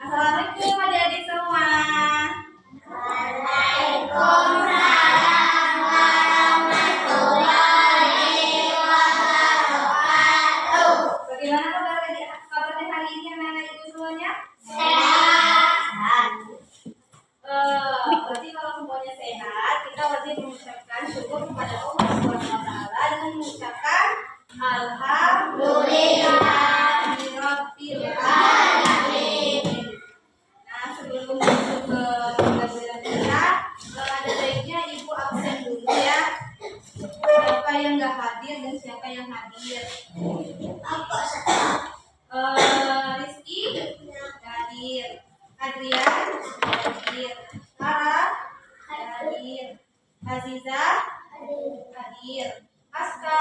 Assalamualaikum adik-adik semua. Waalaikumsalam warahmatullahi wabarakatuh. Bagaimana kabarnya hari ini anak-anak ibu semuanya? Sehat. Berarti kalau semuanya sehat, kita wajib mengucapkan syukur kepada Allah Subhanahu wa taala dengan mengucapkan alhamdulillahirabbil alamin. Nah, sebelum masuk ke pembelajaran kita, ada baiknya ibu absen dulu ya. Siapa yang nggak hadir dan siapa yang hadir? Rizky hadir, Adrian hadir, Farah hadir, Aziza hadir, Aska,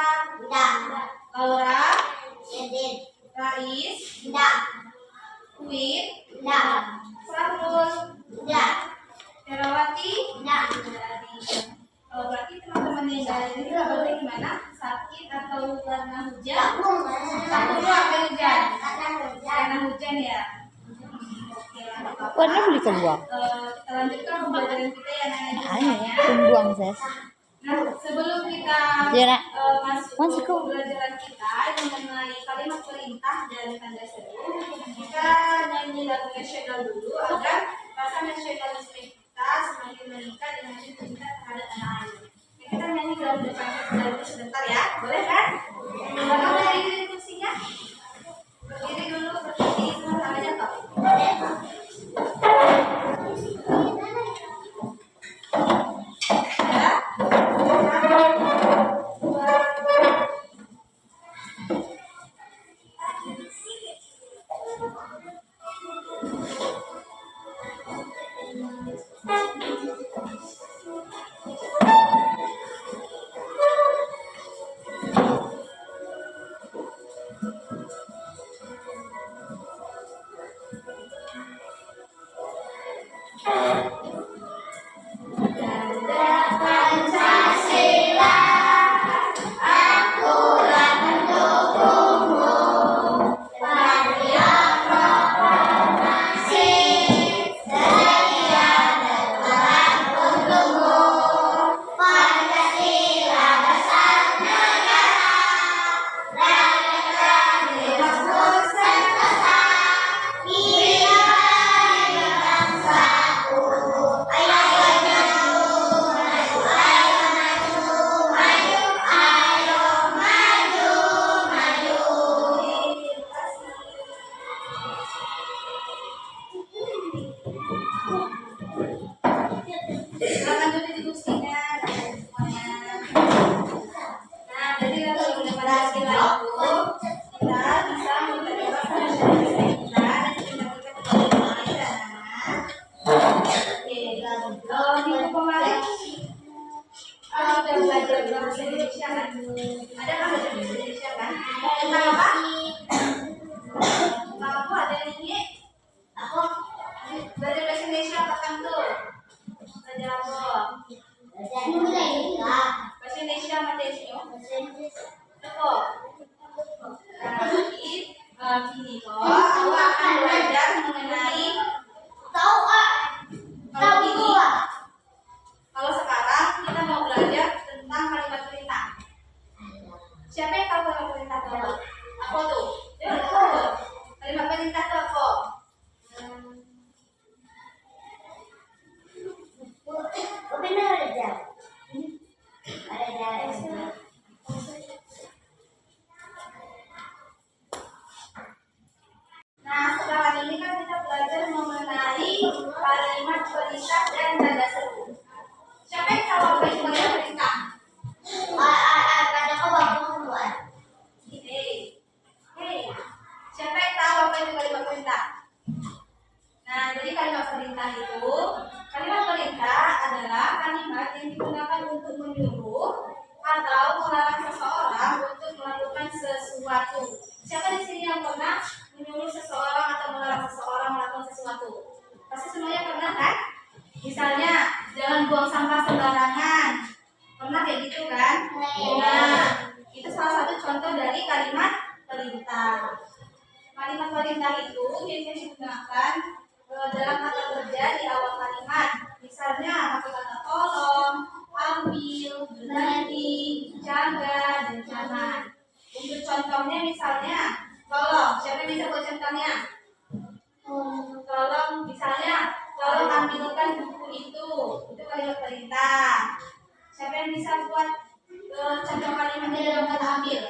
Laura, Rais, Win, Sarul, Herawati, hadir. Kalau berarti teman-teman yang nggak hadir itu kabarnya gimana? Sakit atau karena hujan? Karena hujan. Karena hujan ya. Warna beli keluar. Kita lanjutkan pembelajaran kita ya anak-anak semuanya. Pembuang saya. Nah, sebelum kita Ya, Nak. masuk ke pembelajaran kita mengenai kalimat perintah dan tanda seru, kita nyanyi lagu nasional dulu agar rasa nasionalisme kita semakin meningkat dengan cinta terhadap tanah air. Oke, kita nyanyi dalam depan dulu sebentar ya, boleh kan? Bapak berdiri di kursinya, berdiri dulu berdiri sebentar aja toh. Silakan duduk di kursinya semuanya. Nah, jadi kalau udah pada istilah itu, kita bisa memperjelas nasionalisme kita dan cinta kita kepada tanah air dan anak. Oke, kalau minggu kemarin sudah belajar bahasa Indonesia kan? Ada kan bahasa Indonesia kan? Tentang apa? Tentang apa? Ada yang ini? Aku belajar bahasa Indonesia apa kan tuh? Belajar apa? Bahasa Indonesia matesnya. Apa? Nah, gini kok. Aku akan belajar mengenai kalau ini. Kalau sekarang kita mau belajar tentang kalimat perintah. Siapa yang tahu kalimat perintah itu apa? Apa tuh? Kalimat perintah itu apa? Nah, sekarang ini kan kita belajar mengenai kalimat perintah dan tanda seru. Siapa yang tahu apa itu kalimat perintah? Hei, siapa yang tahu apa itu kalimat perintah? Nah, jadi kalimat perintah adalah kalimat yang digunakan untuk menyuruh atau melarang seseorang untuk melakukan sesuatu. Siapa di sini yang pernah menyuruh seseorang atau melarang seseorang melakukan sesuatu? Pasti semuanya pernah kan? Misalnya, jangan buang sampah sembarangan. Pernah kayak gitu kan? Nah, itu salah satu contoh dari kalimat perintah. Kalimat perintah itu biasanya digunakan dalam kata kerja di awal kalimat. Misalnya pakai kata tolong, ambil, berhenti, jaga, dan jangan. Untuk contohnya misalnya, tolong. Siapa yang bisa buat contohnya? Tolong, misalnya, tolong ambilkan buku itu. Itu kalimat perintah. Siapa yang bisa buat contoh kalimatnya dalam kata ambil?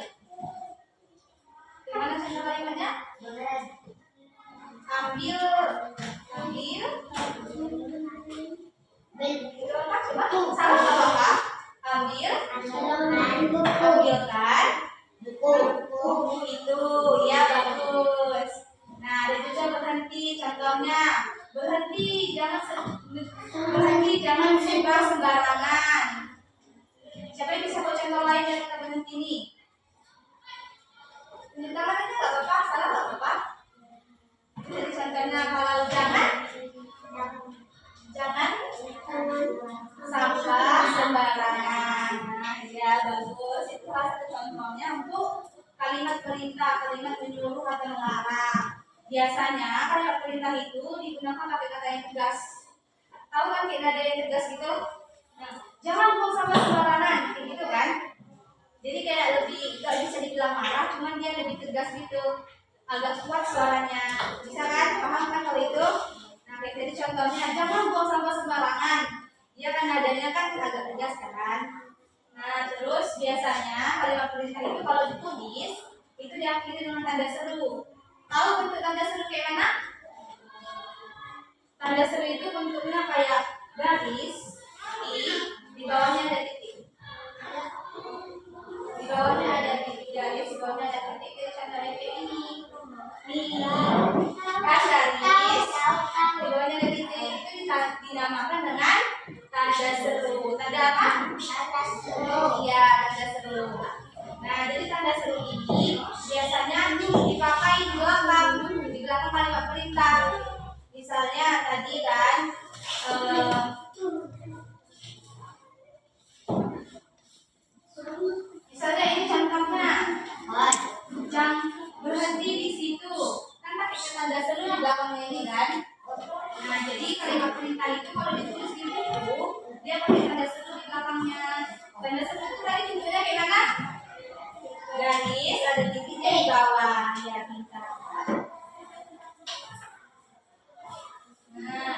Gimana contoh kalimatnya? Ambil, ambil. Itu apa? Coba salah apa? Ambil, ambilkan buku itu. Ya bagus. Nah, ada juga berhenti. Contohnya berhenti, jangan sebar sembarangan. Siapa yang bisa buat contoh lain dari kata berhenti ini? Tunjuk tangan aja nggak apa-apa, salah nggak apa-apa. Jadi contohnya kalau jangan sampah sembarangan. Nah, ya bagus. Itu salah satu contohnya untuk kalimat perintah, kalimat menyuruh atau melarang. Biasanya kalimat perintah itu digunakan pakai kata yang tegas. Tahu kan kayak nada yang tegas gitu? Nah, jangan buang sampah sembarangan, kayak gitu kan? Jadi kayak lebih gak bisa dibilang marah, cuman dia lebih tegas gitu, agak kuat suaranya. Bisa kan? Paham kan kalau itu? Nah, kayak tadi contohnya, jangan buang sampah sembarangan. Dia kan nadanya kan agak tegas kan? Nah, terus biasanya kalimat perintah itu kalau ditulis itu diakhiri dengan tanda seru. Tahu bentuk tanda seru kayak mana? Tanda seru itu bentuknya kayak garis, di bawahnya ada titik. Di bawahnya ada titik garis, di bawahnya ada titik. Jadi contohnya kayak ini. Nih, kan garis, di bawahnya ada titik. Itu bisa dinamakan dengan tanda seru. Tanda apa? Tanda seru. Iya, tanda seru. Nah, jadi tanda seru ini biasanya dipakai di belakang kalimat perintah. Misalnya tadi kan misalnya ini contohnya, jangan berhenti di situ. Kan pakai tanda seru di belakangnya ini kan. Nah, jadi kalimat perintah itu kalau ditulis di buku, dia pakai tanda seru di belakangnya. Tanda seru itu tadi bentuknya kayak mana? Garis, ada titiknya di bawah. Ya, pintar. Nah,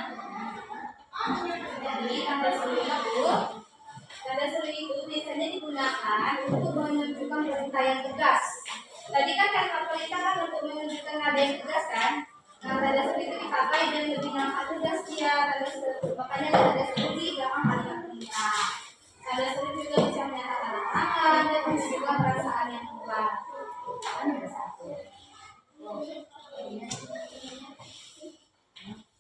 jadi tanda seru itu biasanya digunakan untuk menunjukkan perintah yang tegas. Tadi kan kalimat perintah kan untuk menunjukkan nada yang tegas kan. Nah, tanda seru itu dipakai dan lebih nampak tegas dia tanda seru. Makanya tanda seru di belakang kalimat perintah. Tanda seru juga bisa menyatakan tangan dan menunjukkan perasaan yang kuat.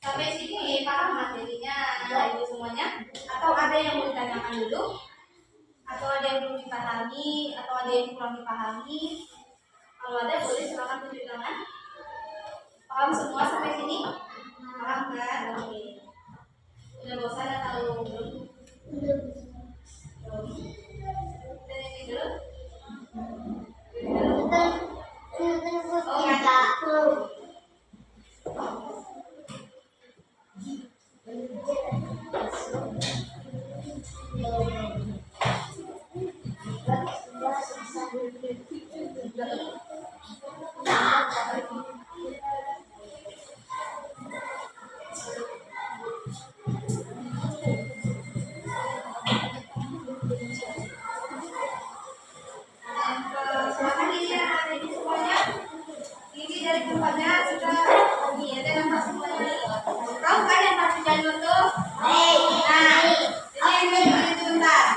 Sampai sini paham materinya ibu semuanya? Atau ada yang mau ditanyakan dulu? Atau ada yang belum dipahami? Atau ada yang kurang dipahami? Kalau ada boleh silakan tunjuk tangan. Paham semua sampai sini? Paham kan? Oke. Udah bosan atau belum? Belum. Kita ini dulu. Oh enggak. Silakan dilihat ini semuanya. Ini dari tempatnya sudah ini ada nampak semuanya. Tahu kan yang pasti jalur tuh? Nah, ini yang dulu sebentar.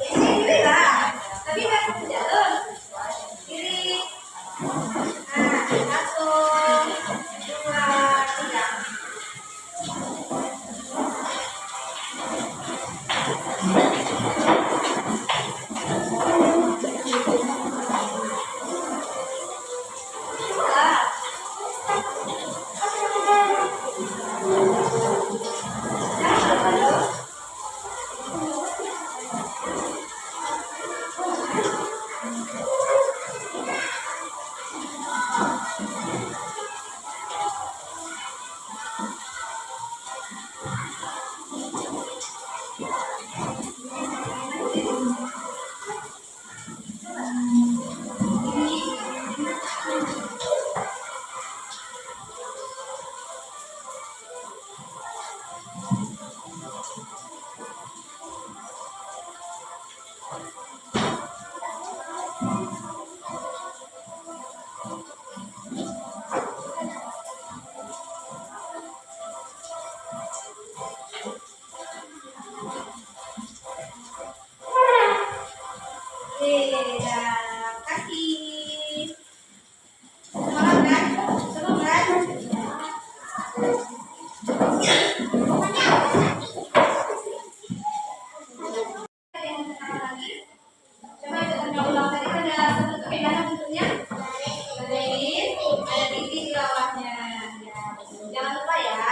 Ini lah. Tapi kan jalur. Kiri. Nah, 1, 2, 3. Bagaimana bentuknya? Garis, ada titik di bawahnya. Ya, jangan lupa ya.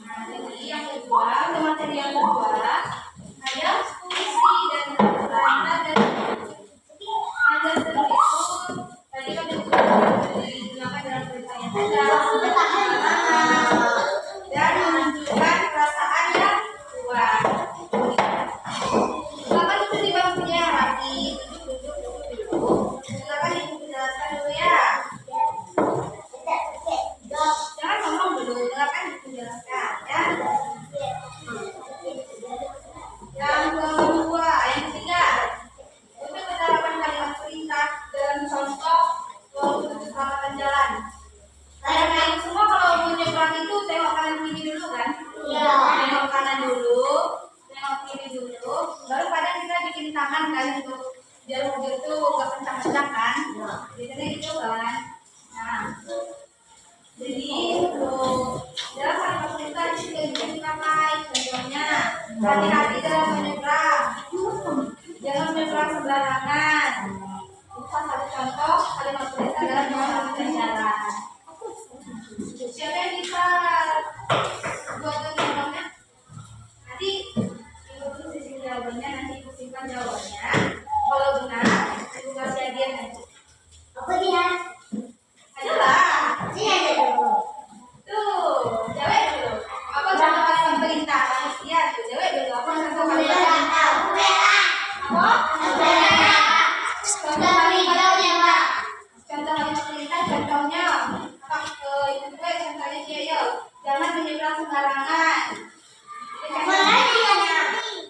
Nah, jadi yang kedua, materi yang kedua ada puisi dan kata dan ada itu tadi kan digunakan dalam beritanya dan menunjukkan perasaan yang kuat. Silakan duduk di bangkunya, rapi, duduk. Silakan ibu jelaskan dulu ya. Jangan ngomong dulu, silakan ibu jelaskan ya. Yang kedua, yang ketiga, untuk penerapan kalimat perintah dan contoh untuk keselamatan jalan. Kalian semua kalau mau nyebrang itu tengok kanan kiri dulu kan? Iya. Tengok kanan dulu, tengok kiri dulu. Baru kadang kita bikin tangan kan untuk biar mobil itu nggak kencang-kencang kan? Biasanya gitu kan? Nah, jadi untuk dalam kalimat perintah di sini bisa dipakai. Contohnya, hati-hati dalam menyeberang. Jangan menyeberang sembarangan. Itu satu contoh kalimat perintah dalam menyeberang jalan. Siapa yang bisa buat jawabannya? Nanti ibu tulis di sini jawabannya, nanti ibu simpan jawabannya. Kalau benar, ibu kasih hadiah nanti. Apa dia? Adalah. Sini aja dulu. Tuh, jawab dulu. Apa contoh kalimat perintah manusia? Tuh, jawab dulu. Apa contoh kalimat perintah? Apa? Contoh kalimat. Contoh kalimat perintah, contohnya itu gue contohnya dia ya. Jangan menyeberang sembarangan.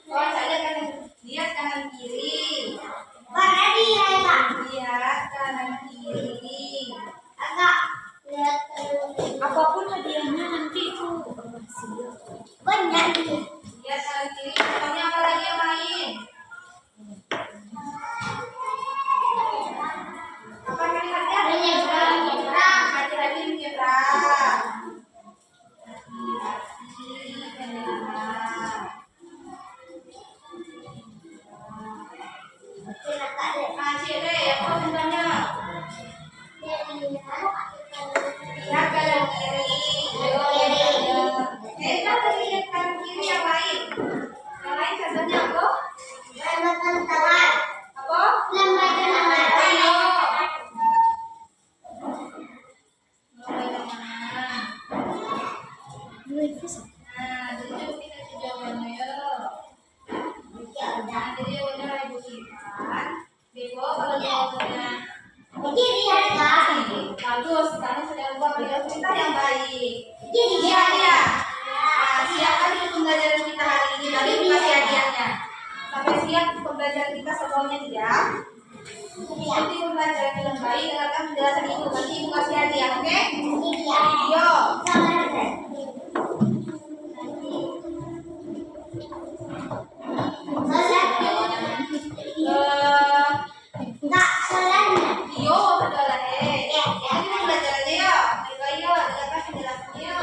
Oh, saya kan lihat kanan kiri. Mana dia ya? Lihat kanan kiri. Agak lihat Apapun hadiahnya nanti itu banyak. lihat kanan kiri. Contohnya apa lagi yang lain? Apa kalimatnya? Menyeberang. Hati-hati menyeberang. Hati-hati menyeberang. Nah, cire, apa contohnya? Lihat kanan kiri. Kita tadi lihat kanan kiri yang lain. Yang lain contohnya apa? Lambaikan tangan. Apa? Lambaikan tangan. Ayo. Mulai dari mana? Nah, jadi kita jawabannya ya. Nah, jadi jawabannya ibu simpan. Bego kalau jawabannya Kiri harga. bagus, kamu sudah buat kalimat perintah yang baik. Kiri Iya, iya. Nah, siapkan itu pembelajaran kita hari ini. Tadi aku kasih hadiahnya. Sampai siap pembelajaran kita sebelumnya tidak? Ikuti pembelajaran dengan baik, dengarkan penjelasan ibu. Nanti ibu kasih hadiah, oke? Kiri ya. Yo. Enggak salahnya. Yo, betul lah. Ini pembelajarannya yo. Ayo, yo, dengarkan penjelasannya yo.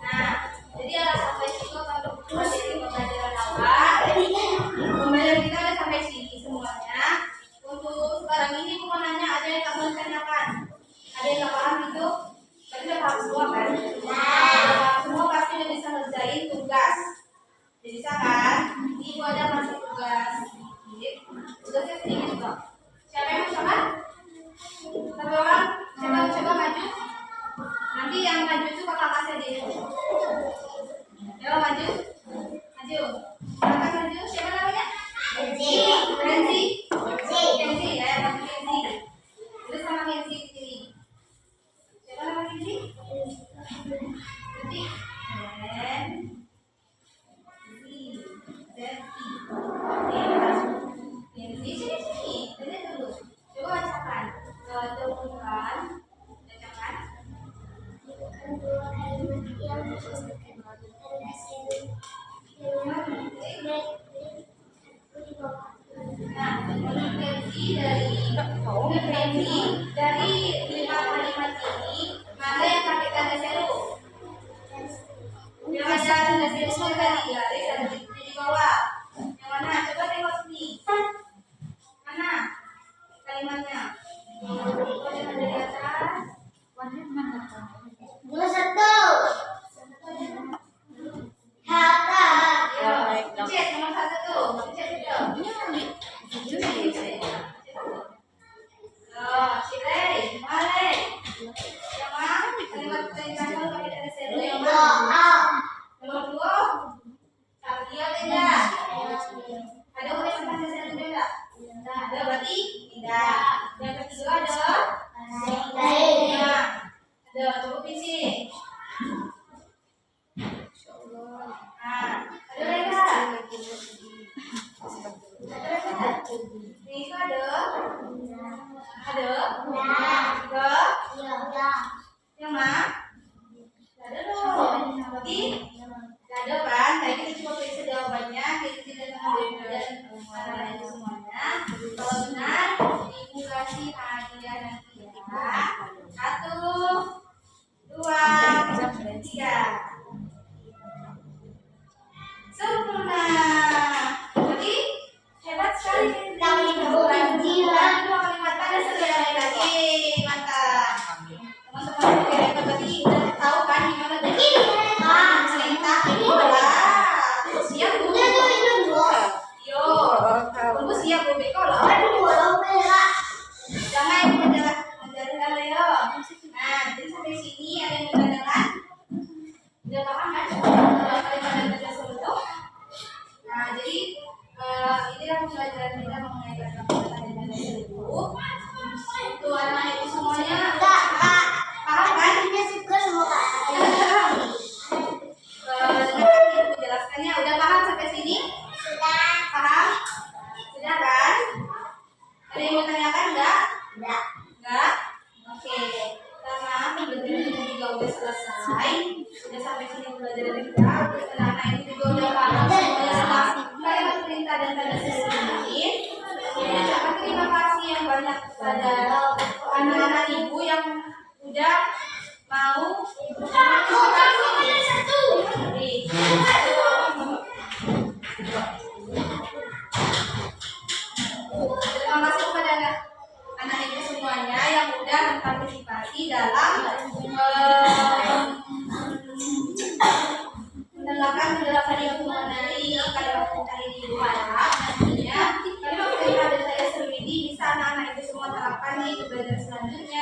Nah, jadi ada sampai situ untuk materi pembelajaran awal. Pembelajaran kita udah sampai sini semuanya. Untuk sekarang ini aku mau nanya, ada yang kamu tanyakan? Ada yang nggak paham itu? Tapi udah paham semua kan? Nah, semua pasti udah bisa ngerjain tugas. Jadi bisa kan? Ibu ada masih tugas. Tugasnya sedikit kok. Siapa yang mau coba? Satu orang? Coba maju. Nanti yang maju itu kakak kasih dia. Coba maju. Maju. Kakak maju. Siapa namanya? Kenzi. Kenzi ya, yang Kenzi. Terus sama Kenzi di sini. Siapa nama Kenzi? Kenzi. Kenzi sini. Dengar dulu. Coba bacakan. Bacakan. Nah, referensi dari 5 kalimat ini, mana yang pakai tanda seru? Yang ada tanda seru tadi, garis ada di bawah. Yang mana? Coba tengok sini. Ini itu ada. Ada. Tiga. Yang mana? Gak ada dong. Berarti gak ada kan? Tadi kita coba periksa jawabannya. Kita tidak mengambil dan itu semuanya. Kalau benar, ibu kasih hadiah nanti ya. 1, 2, 3. Sempurna. Jadi hebat sekali. Dua kalimat ada segala lagi. Mantap. Teman-teman juga hebat tadi udah tahu kan gimana jadi cerita bola. Siap bu? Yo. Bu siap bu Beko loh. Jangan menjalan yo. Nah, jadi sampai sini ada yang menjalan. Udah paham kan? Kalimat yang sebelum. Nah, jadi inilah pembelajaran kita mengenai kata-kata dan nada itu. Untuk anak itu semuanya paham kan? Ibu jelaskannya udah paham sampai sini? Paham? Sudah kan? Ada yang mau tanyakan enggak? Enggak? Oke. Karena pembelajaran kita juga udah selesai. Sudah sampai sini pembelajaran kita. Anak-anak ini juga udah paham semuanya. Kalimat perintah dan tanda selanjutnya. Saya terima kasih yang banyak kepada anak-anak ibu yang udah mau terima kasih kepada anak ibu semuanya yang udah berpartisipasi dalam mendengarkan penjelasan yang mengenai kalimat perintah ini di harap nantinya kalimat perintah dari saya Serwidi bisa anak-anak itu semua terapkan di pembelajaran selanjutnya.